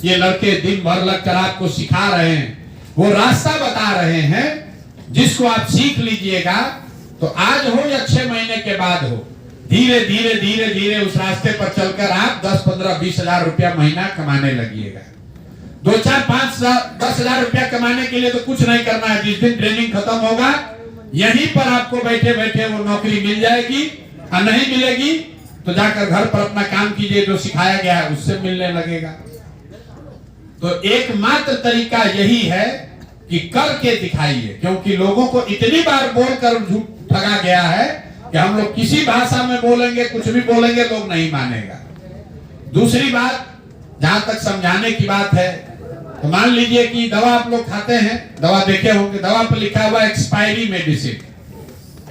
ये लड़के दिन भर लगकर आपको सिखा रहे हैं, वो रास्ता बता रहे हैं जिसको आप सीख लीजिएगा तो आज हो या 6 महीने के बाद हो, धीरे धीरे धीरे धीरे उस रास्ते पर चलकर आप 10, 15, 20 हजार रुपया महीना कमाने लगिएगा। 2, 4, 5, 10 हजार रुपया कमाने के लिए तो कुछ नहीं करना है। जिस दिन ट्रेनिंग खत्म होगा यहीं पर आपको बैठे बैठे वो नौकरी मिल जाएगी, और नहीं मिलेगी तो जाकर घर पर अपना काम कीजिए, जो सिखाया गया है उससे मिलने लगेगा। तो एकमात्र तरीका यही है कि करके दिखाइए, क्योंकि लोगों को इतनी बार बोलकर झूठ ठगा गया है कि हम लोग किसी भाषा में बोलेंगे, कुछ भी बोलेंगे, लोग नहीं मानेगा। दूसरी बात, जहां तक समझाने की बात है, तो मान लीजिए कि दवा आप लोग खाते हैं, दवा देखे होंगे, दवा पर लिखा हुआ एक्सपायरी मेडिसिन।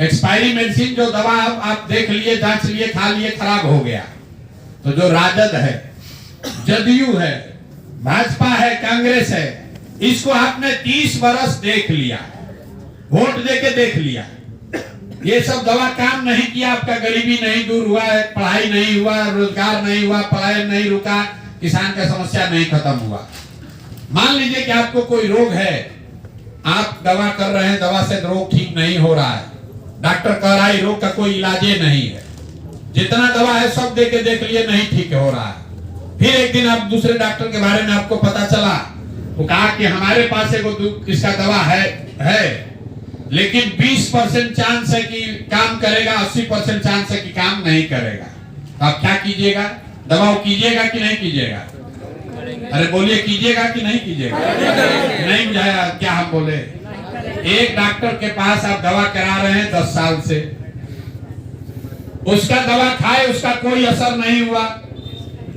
एक्सपायरी मेडिसिन जो दवा आप देख लिए, जांच लिए, खा लिए, खराब हो गया, तो जो राजद है, जदयू है, भाजपा है, कांग्रेस है, इसको आपने 30 बरस देख लिया, वोट देके देख लिया, ये सब दवा काम नहीं किया, आपका गरीबी नहीं दूर हुआ है, पढ़ाई नहीं हुआ, रोजगार नहीं हुआ, पढ़ाई नहीं रुका, किसान का समस्या नहीं खत्म हुआ। मान लीजिए कि आपको कोई रोग है, आप दवा कर रहे हैं, दवा से रोग ठीक नहीं हो रहा है, डॉक्टर कह रहा है रोग का कोई इलाज नहीं है, जितना दवा है सब दे के देख लिए, नहीं ठीक हो रहा है। फिर एक दिन आप दूसरे डॉक्टर के बारे में आपको पता चला, वो कहा कि हमारे पास एक इसका दवा है लेकिन 20% चांस है कि काम करेगा, 80% चांस है कि काम नहीं करेगा। तो आप क्या कीजिएगा? दवा कीजिएगा कि नहीं कीजिएगा? अरे बोलिए, कीजिएगा कि नहीं कीजिएगा? नहीं बुझाया क्या हम बोले? एक डॉक्टर के पास आप दवा करा रहे हैं 10 साल से, उसका दवा खाए, उसका कोई असर नहीं हुआ।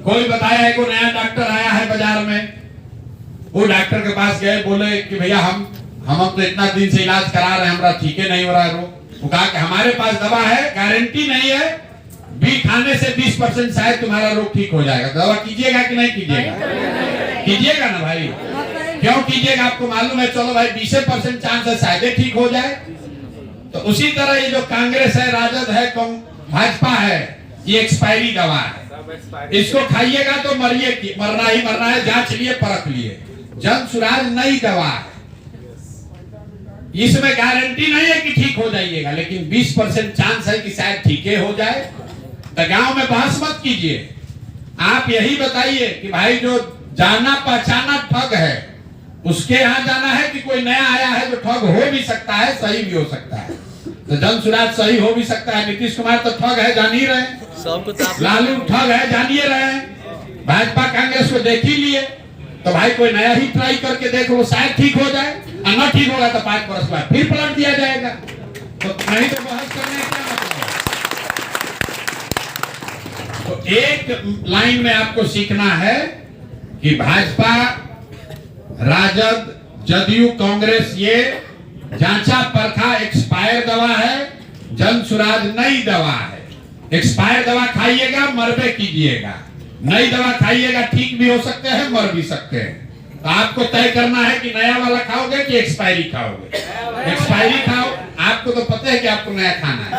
कोई बताया है कोई नया डॉक्टर आया है बाजार में, वो डॉक्टर के पास गए, बोले कि भैया हम तो इतना दिन से इलाज करा रहे हैं, हमारा ठीक है नहीं हो रहा है रोग। वो कहा कि हमारे पास दवा है, गारंटी नहीं है, भी खाने से 20% शायद तुम्हारा रोग ठीक हो जाएगा। दवा कीजिएगा कि नहीं कीजिएगा? कीजिएगा ना भाई? क्यों कीजिएगा? आपको मालूम है, चलो भाई 20% चांस है शायद ठीक हो जाए। तो उसी तरह ये जो कांग्रेस है, राजद है, भाजपा है, ये एक्सपायरी दवा है, इसको खाइएगा तो मरना ही मरना है, जांच लिए, परख लिए। जन सुराज नई दवा है, इसमें गारंटी नहीं है कि ठीक हो जाइएगा, लेकिन 20% चांस है कि शायद ठीक हो जाए। तो गांव में बहस मत कीजिए, आप यही बताइए कि भाई जो जाना पहचाना ठग है उसके यहाँ जाना है कि कोई नया आया है जो ठग हो भी सकता है, सही भी हो सकता है। तो जन सुराज सही हो भी सकता है, नीतीश कुमार तो ठग है, जान ही रहे, लालू ठग है, जानिए रहे, भाजपा कांग्रेस को देख ही लिए। तो भाई कोई नया ही ट्राई करके देखो, शायद ठीक हो जाए, और न ठीक होगा तो 5 वर्ष बाद फिर पलट दिया जाएगा। तो नहीं तो बहस करने का क्या मतलब? तो एक लाइन में आपको सीखना है कि भाजपा, राजद, जदयू, कांग्रेस ये जांचा परखा एक्सपायर दवा है, जन सुराज नई दवा है। एक्सपायर दवा खाइएगा, मरबे कीजिएगा, नई दवा खाइएगा, ठीक भी हो सकते हैं, मर भी सकते हैं। तो आपको तय करना है कि नया वाला खाओगे कि एक्सपायरी खाओगे। एक्सपायरी खाओ, आपको तो पता है कि आपको नया खाना है,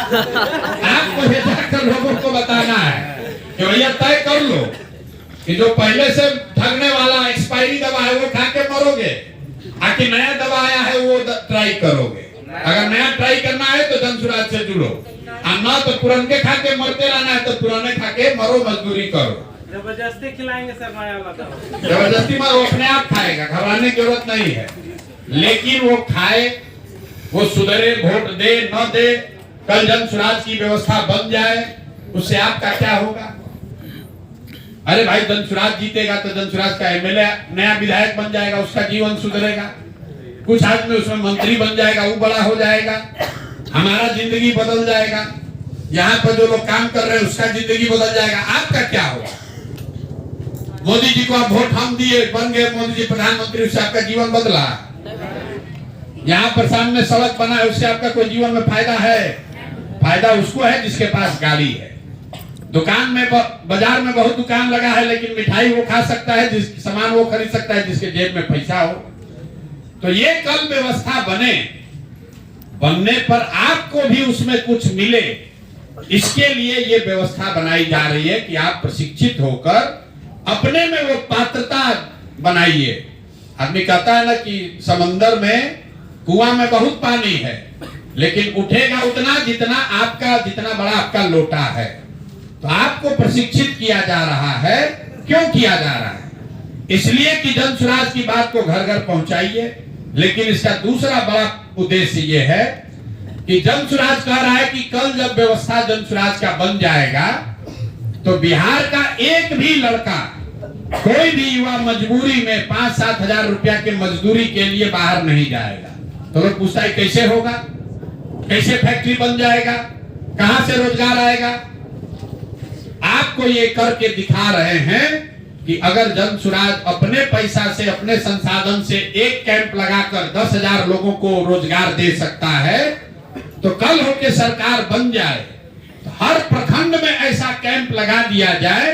आपको ये जाकर लोगों को बताना है कि भैया तय कर लो कि जो पहले से ठगने वाला एक्सपायरी दवा है वो खा के मरोगे, आखिर नया दवा आया है वो ट्राई करोगे। अगर नया ट्राई करना है तो जन सुराज से जुड़ो, और ना तो पुराने खा के मरते रहना है तो पुराने खा के मरो, मजदूरी करो। जबरदस्ती खिलाएंगे सर नया वाला, जबरदस्ती में वो अपने आप खाएगा, घबराने की जरूरत नहीं है। लेकिन वो खाए, वो सुधरे, वोट दे न दे, कल जन सुराज की व्यवस्था बन जाए, उससे आपका क्या होगा? अरे भाई जन सुराज जीतेगा तो जन सुराज का एमएलए नया विधायक बन जाएगा, उसका जीवन सुधरेगा, कुछ आदमी उसमें मंत्री बन जाएगा, वो बड़ा हो जाएगा, हमारा जिंदगी बदल जाएगा, यहाँ पर जो लोग काम कर रहे हैं उसका जिंदगी बदल जाएगा। आपका क्या होगा? मोदी जी को आप वोट हम दिए, बन गए मोदी जी प्रधानमंत्री, उससे आपका जीवन बदला? यहाँ पर सामने सड़क बना है, उससे आपका कोई जीवन में फायदा है? फायदा उसको है जिसके पास गाड़ी है। दुकान में, बाजार में बहुत दुकान लगा है, लेकिन मिठाई वो खा सकता है, जिस सामान वो खरीद सकता है जिसके जेब में पैसा हो। तो ये कल व्यवस्था बनने पर आपको भी उसमें कुछ मिले, इसके लिए ये व्यवस्था बनाई जा रही है कि आप प्रशिक्षित होकर अपने में वो पात्रता बनाइए। आदमी कहता है ना कि समंदर में कुआं में बहुत पानी है, लेकिन उठेगा उतना जितना बड़ा आपका लोटा है। तो आपको प्रशिक्षित किया जा रहा है। क्यों किया जा रहा है? इसलिए कि जन स्वराज की बात को घर घर पहुंचाइए। लेकिन इसका दूसरा बड़ा उद्देश्य यह है कि जन स्वराज कह रहा है कि कल जब व्यवस्था जन स्वराज का बन जाएगा तो बिहार का एक भी लड़का, कोई भी युवा मजबूरी में 5-7 हजार रुपया के मजदूरी के लिए बाहर नहीं जाएगा। तो लोग पूछता है कैसे होगा, कैसे फैक्ट्री बन जाएगा, कहां से रोजगार आएगा? आपको ये करके दिखा रहे हैं कि अगर जन स्वराज अपने पैसा से, अपने संसाधन से एक कैंप लगाकर 10,000 लोगों को रोजगार दे सकता है, तो कल होके सरकार बन जाए तो हर प्रखंड में ऐसा कैंप लगा दिया जाए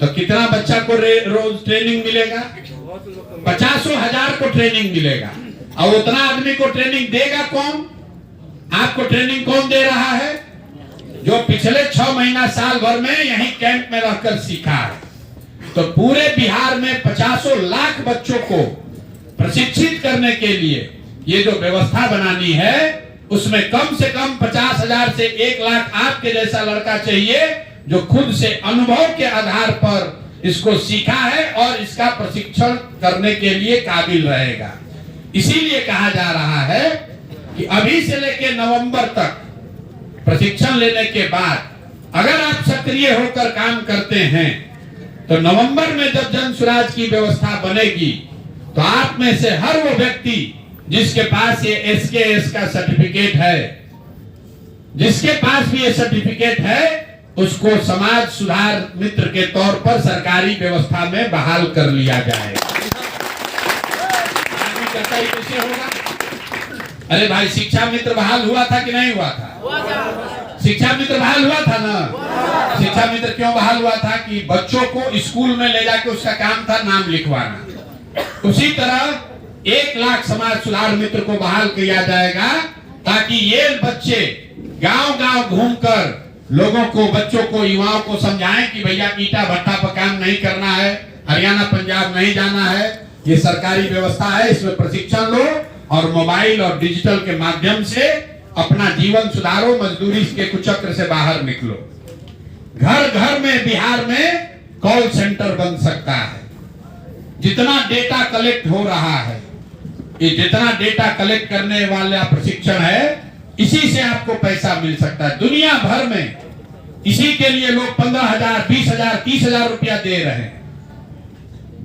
तो कितना बच्चा को रोज ट्रेनिंग मिलेगा? 50,000 को ट्रेनिंग मिलेगा। और उतना आदमी को ट्रेनिंग देगा कौन? आपको ट्रेनिंग कौन दे रहा है? जो पिछले 6 महीना साल भर में यहीं कैंप में रहकर सीखा है। तो पूरे बिहार में 50 लाख बच्चों को प्रशिक्षित करने के लिए ये जो व्यवस्था बनानी है, उसमें कम से कम 50,000 से 1 लाख आपके जैसा लड़का चाहिए जो खुद से अनुभव के आधार पर इसको सीखा है और इसका प्रशिक्षण करने के लिए काबिल रहेगा। इसीलिए कहा जा रहा है कि अभी से लेकर नवंबर तक प्रशिक्षण लेने के बाद अगर आप सक्रिय होकर काम करते हैं तो नवंबर में जब जन स्वराज की व्यवस्था बनेगी तो आप में से हर वो व्यक्ति जिसके पास ये SKS का सर्टिफिकेट है, जिसके पास भी ये सर्टिफिकेट है, उसको समाज सुधार मित्र के तौर पर सरकारी व्यवस्था में बहाल कर लिया जाएगा। कैसे होगा? अरे भाई, शिक्षा मित्र बहाल हुआ था कि नहीं हुआ था? शिक्षा मित्र बहाल हुआ था ना? शिक्षा मित्र क्यों बहाल हुआ था? कि बच्चों को स्कूल में ले जाके उसका काम था नाम लिखवाना। उसी तरह 1 लाख समाज सुधार मित्र को बहाल किया जाएगा ताकि ये बच्चे गांव-गांव घूमकर लोगों को, बच्चों को, युवाओं को समझाएं कि भैया ईटा भट्टा पर काम नहीं करना है, हरियाणा पंजाब नहीं जाना है, ये सरकारी व्यवस्था है, इसमें प्रशिक्षण लो और मोबाइल और डिजिटल के माध्यम से अपना जीवन सुधारो, मजदूरी के कुचक्र से बाहर निकलो। घर घर में बिहार में कॉल सेंटर बन सकता है। जितना डेटा कलेक्ट हो रहा है, ये जितना डेटा कलेक्ट करने वाला प्रशिक्षण है, इसी से आपको पैसा मिल सकता है। दुनिया भर में इसी के लिए लोग 15,000, 20,000, 30,000 रुपया दे रहे हैं।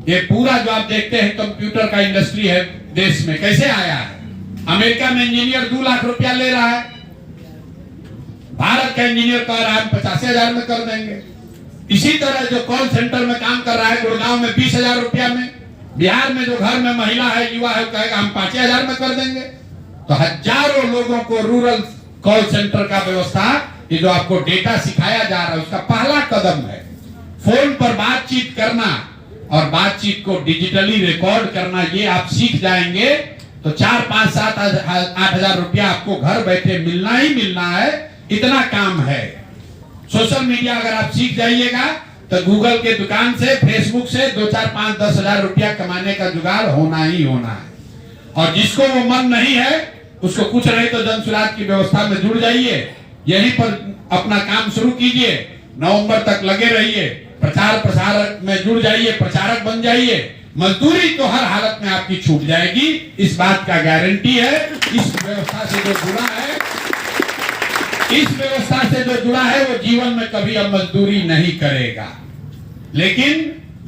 ये पूरा जो आप देखते हैं कंप्यूटर का इंडस्ट्री है देश में, कैसे आया है? अमेरिका में इंजीनियर 2 लाख रुपया ले रहा है, भारत का इंजीनियर कह रहा है 85,000 में कर देंगे। इसी तरह जो कॉल सेंटर में काम कर रहा है गुड़गांव में 20,000 रुपया में, बिहार में जो घर में महिला है, युवा है, कहेगा हम 5,000 में कर देंगे। तो हजारों लोगों को रूरल कॉल सेंटर का व्यवस्था, ये जो आपको डेटा सिखाया जा रहा है, उसका पहला कदम है। फोन पर बातचीत करना और बातचीत को डिजिटली रिकॉर्ड करना, ये आप सीख जाएंगे तो 4, 5, 7, 8,000 रुपया आपको घर बैठे मिलना ही मिलना है। इतना काम है। सोशल मीडिया अगर आप सीख जाइएगा तो गूगल के दुकान से, फेसबुक से 2, 4, 5, 10 हजार रुपया कमाने का जुगाड़ होना ही होना है। और जिसको वो मन नहीं है, उसको कुछ नहीं तो जन स्वराज की व्यवस्था में जुड़ जाइए, यहीं पर अपना काम शुरू कीजिए, नवंबर तक लगे रहिए, प्रचार प्रसार में जुड़ जाइए, प्रचारक बन जाइए। मजदूरी तो हर हालत में आपकी छूट जाएगी, इस बात का गारंटी है। इस व्यवस्था से जो जुड़ा है, इस व्यवस्था से जो जुड़ा है वो जीवन में कभी अब मजदूरी नहीं करेगा। लेकिन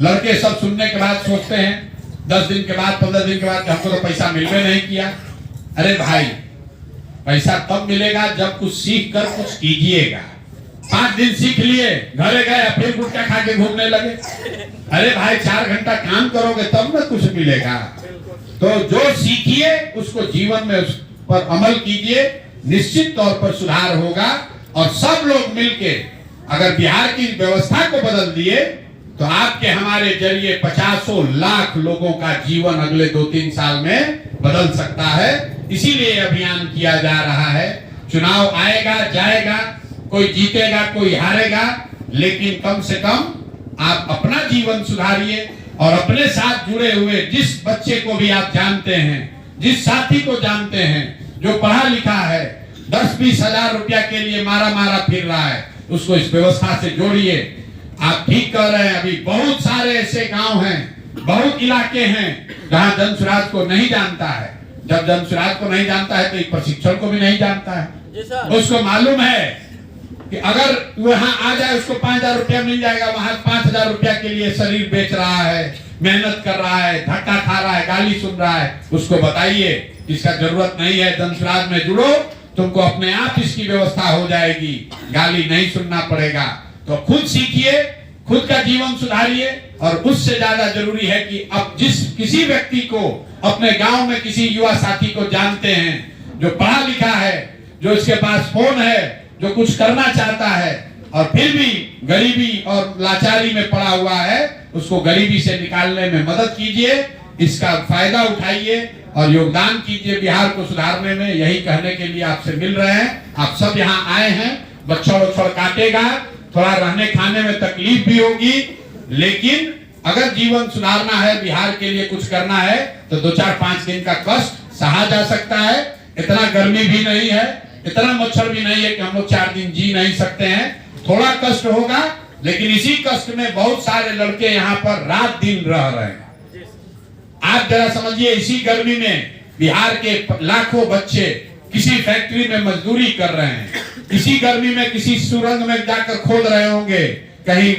लड़के सब सुनने के बाद सोचते हैं 10 दिन के बाद, 15 दिन के बाद कि हमको तो पैसा मिलवे नहीं किया। अरे भाई, पैसा तब मिलेगा जब कुछ सीख कर कुछ कीजिएगा। 5 दिन सीख लिए, घरे गए, फिर गुटखा खा के घूमने लगे। अरे भाई, 4 घंटा काम करोगे तब ना कुछ मिलेगा। तो जो सीखिए उसको जीवन में उस पर अमल कीजिए, निश्चित तौर पर सुधार होगा। और सब लोग मिलके अगर बिहार की व्यवस्था को बदल दिए तो आपके हमारे जरिए 50 लाख लोगों का जीवन अगले 2-3 साल में बदल सकता है। इसीलिए अभियान किया जा रहा है। चुनाव आएगा जाएगा, कोई जीतेगा कोई हारेगा, लेकिन कम से कम आप अपना जीवन सुधारिए, और अपने साथ जुड़े हुए जिस बच्चे को भी आप जानते हैं, जिस साथी को जानते हैं जो पढ़ा लिखा है, 10-20 हजार रुपया के लिए मारा मारा फिर रहा है, उसको इस व्यवस्था से जोड़िए। आप ठीक कह रहे हैं, अभी बहुत सारे ऐसे गांव हैं, बहुत इलाके हैं जहां जन स्वराज को नहीं जानता है। जब जन स्वराज को नहीं जानता है तो एक प्रशिक्षण को भी नहीं जानता है। उसको मालूम है कि अगर वहां आ जाए उसको 5,000 रुपया मिल जाएगा, वहां 5,000 रुपया के लिए शरीर बेच रहा है, मेहनत कर रहा है, धक्का खा रहा है, गाली सुन रहा है। उसको बताइए इसका जरूरत नहीं है, जन स्वराज में जुड़ो, तुमको अपने आप इसकी व्यवस्था हो जाएगी, गाली नहीं सुनना पड़ेगा। तो खुद सीखिए, खुद का जीवन सुधारिए। और उससे ज्यादा जरूरी है कि अब किसी व्यक्ति को अपने गांव में किसी युवा साथी को जानते हैं जो पढ़ा लिखा है, जो इसके पास फोन है, जो कुछ करना चाहता है और फिर भी गरीबी और लाचारी में पड़ा हुआ है, उसको गरीबी से निकालने में मदद कीजिए, इसका फायदा उठाइए और योगदान कीजिए बिहार को सुधारने में। यही कहने के लिए आपसे मिल रहे हैं। आप सब यहाँ आए हैं, बच्चों उछड़ काटेगा, थोड़ा रहने खाने में तकलीफ भी होगी, लेकिन अगर जीवन सुधारना है, बिहार के लिए कुछ करना है, तो 2-4-5 दिन का कष्ट सहा जा सकता है। इतना गर्मी भी नहीं है, इतना मच्छर भी नहीं है कि हम लोग 4 दिन जी नहीं सकते हैं। थोड़ा कष्ट होगा, लेकिन इसी कष्ट में बहुत सारे लड़के यहाँ पर रात दिन रह रहे हैं। आप जरा समझिए, इसी गर्मी में बिहार के लाखों बच्चे किसी फैक्ट्री में मजदूरी कर रहे हैं, इसी गर्मी में किसी सुरंग में जाकर खोद रहे होंगे, कहीं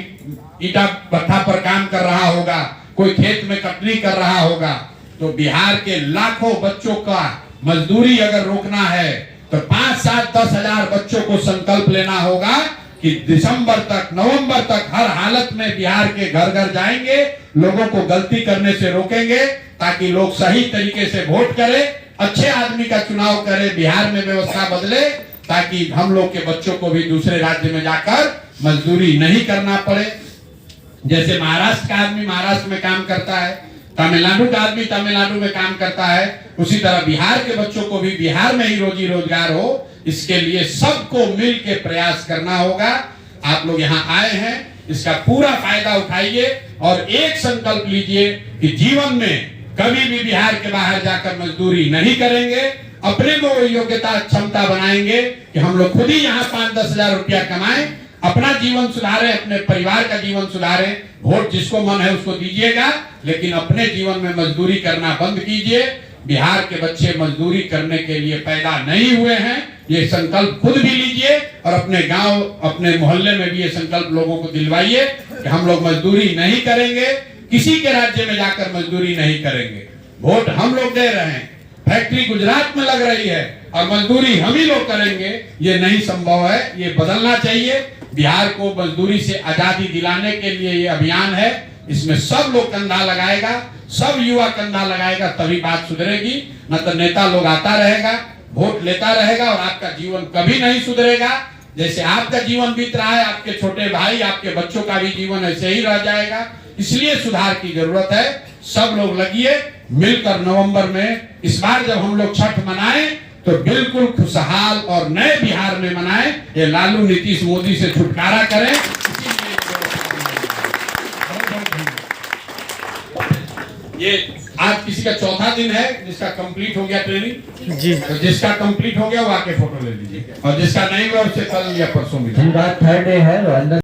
ईटा भट्ठा पर काम कर रहा होगा, कोई खेत में कटनी कर रहा होगा। तो बिहार के लाखों बच्चों का मजदूरी अगर रोकना है तो 5-7-10 हजार बच्चों को संकल्प लेना होगा कि दिसंबर तक, नवंबर तक हर हालत में बिहार के घर घर जाएंगे, लोगों को गलती करने से रोकेंगे, ताकि लोग सही तरीके से वोट करें, अच्छे आदमी का चुनाव करें, बिहार में व्यवस्था बदले, ताकि हम लोग के बच्चों को भी दूसरे राज्य में जाकर मजदूरी नहीं करना पड़े। जैसे महाराष्ट्र का आदमी महाराष्ट्र में काम करता है, तमिलनाडु का आदमी तमिलनाडु में काम करता है, उसी तरह बिहार के बच्चों को भी बिहार में ही रोजी रोजगार हो, इसके लिए सबको मिल के प्रयास करना होगा। आप लोग यहाँ आए हैं, इसका पूरा फायदा उठाइए और एक संकल्प लीजिए कि जीवन में कभी भी बिहार के बाहर जाकर मजदूरी नहीं करेंगे, अपने में वो योग्यता क्षमता बनाएंगे कि हम लोग खुद ही यहाँ 5-10 हजार रुपया कमाएं, अपना जीवन सुधारें, अपने परिवार का जीवन सुधारें। वोट जिसको मन है उसको दीजिएगा, लेकिन अपने जीवन में मजदूरी करना बंद कीजिए। बिहार के बच्चे मजदूरी करने के लिए पैदा नहीं हुए हैं, ये संकल्प खुद भी लीजिए और अपने गांव, अपने मोहल्ले में भी ये संकल्प लोगों को दिलवाइए कि हम लोग मजदूरी नहीं करेंगे, किसी के राज्य में जाकर मजदूरी नहीं करेंगे। वोट हम लोग दे रहे हैं, फैक्ट्री गुजरात में लग रही है और मजदूरी हम ही लोग करेंगे, ये नहीं संभव है, ये बदलना चाहिए। बिहार को मजदूरी से आजादी दिलाने के लिए ये अभियान है, इसमें सब लोग कंधा लगाएगा, सब युवा कंधा लगाएगा, तभी बात सुधरेगी। न तो नेता लोग आता रहेगा, वोट लेता रहेगा और आपका जीवन कभी नहीं सुधरेगा। जैसे आपका जीवन बीत रहा है, आपके छोटे भाई, आपके बच्चों का भी जीवन ऐसे ही रह जाएगा। इसलिए सुधार की जरूरत है। सब लोग लगिए, मिलकर नवंबर में इस बार जब हम लोग छठ मनाएं तो बिल्कुल खुशहाल और नए बिहार में मनाएं। ये लालू नीतीश मोदी से छुटकारा करें। ये आज किसी का चौथा दिन है जिसका कंप्लीट हो गया ट्रेनिंग जी, तो जिसका कंप्लीट हो गया वो आके फोटो ले लीजिए और जिसका नहीं हुआ उससे कल या परसों मिलेगा। थर्ड डे है।